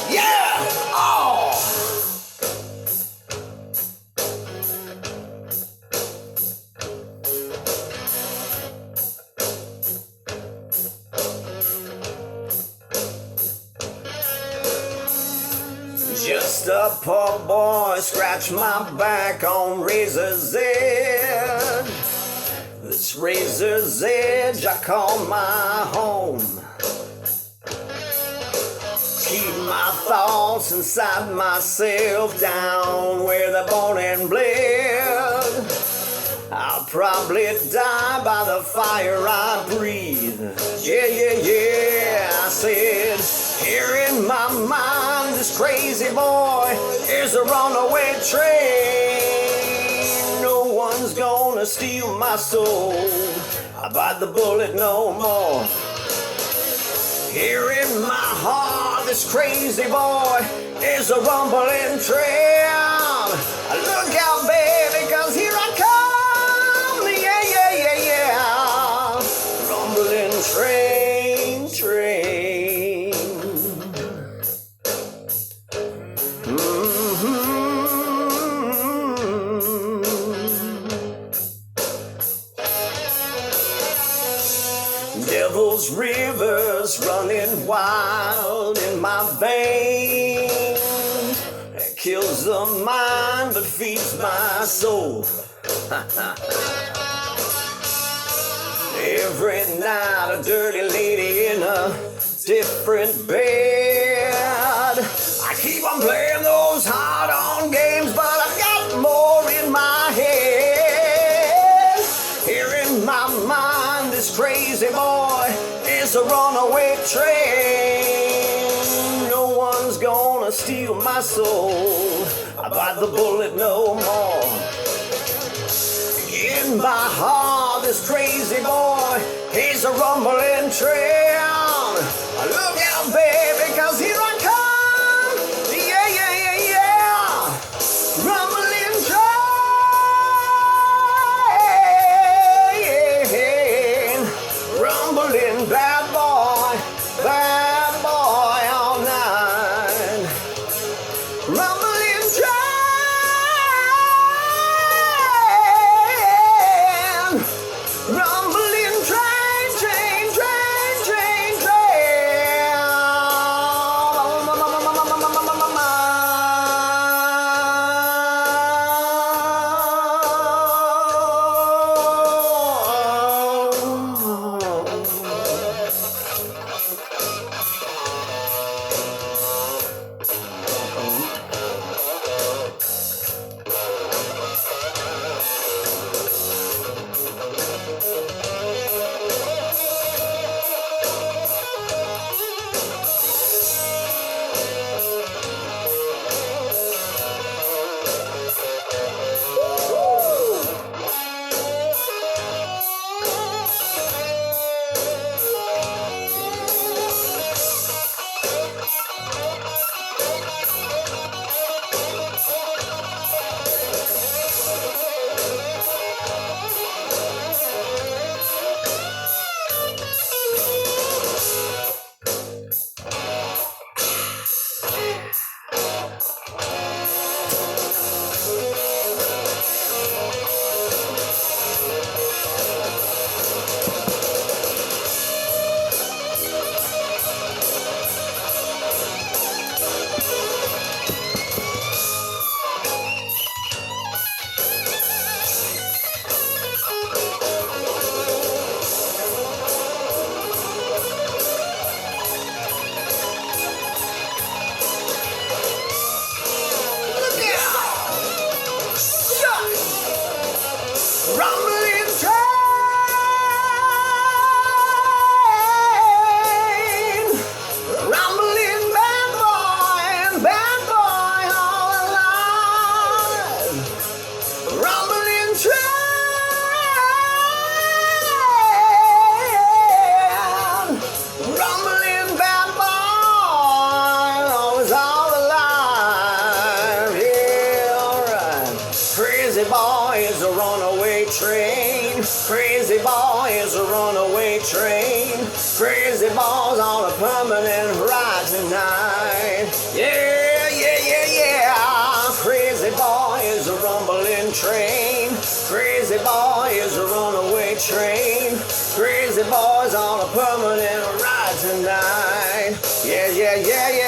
Yeah! Oh! Just a poor boy scratch my back on Razor's Edge. This Razor's Edge I call my home. Keep my thoughts inside myself, down where they're born and bled. I'll probably die by the fire I breathe. Yeah, yeah, yeah, I said, here in my mind, this crazy boy is a runaway train. No one's gonna steal my soul. I bite the bullet no more. Here in my heart, this crazy boy is a rumbling train. Look out, baby, 'cause here I come. Yeah, yeah, yeah, yeah. Rumbling train, train. Devil's rivers running wild in my veins. It kills the mind but feeds my soul. Every night a dirty lady in a different bed. I keep on playing those hard-on games, but I've got more in my head. Here in my mind, this crazy boy is a runaway train. No one's gonna steal my soul. I bite the bullet no more. In my heart, this crazy boy, he's a rumbling train. Look out, baby, 'cause here I come. Yeah, yeah, yeah, yeah. Rumbling train. Rumbling bad boy all night. Rumbling train. Rumbling train, train, train, train, train. Crazy boy is a runaway train. Crazy boy is a runaway train. Crazy boy's on a permanent ride tonight. Yeah, yeah, yeah, yeah. Crazy boy is a rumbling train. Crazy boy is a runaway train. Crazy boy's on a permanent ride tonight. Yeah, yeah, yeah, yeah.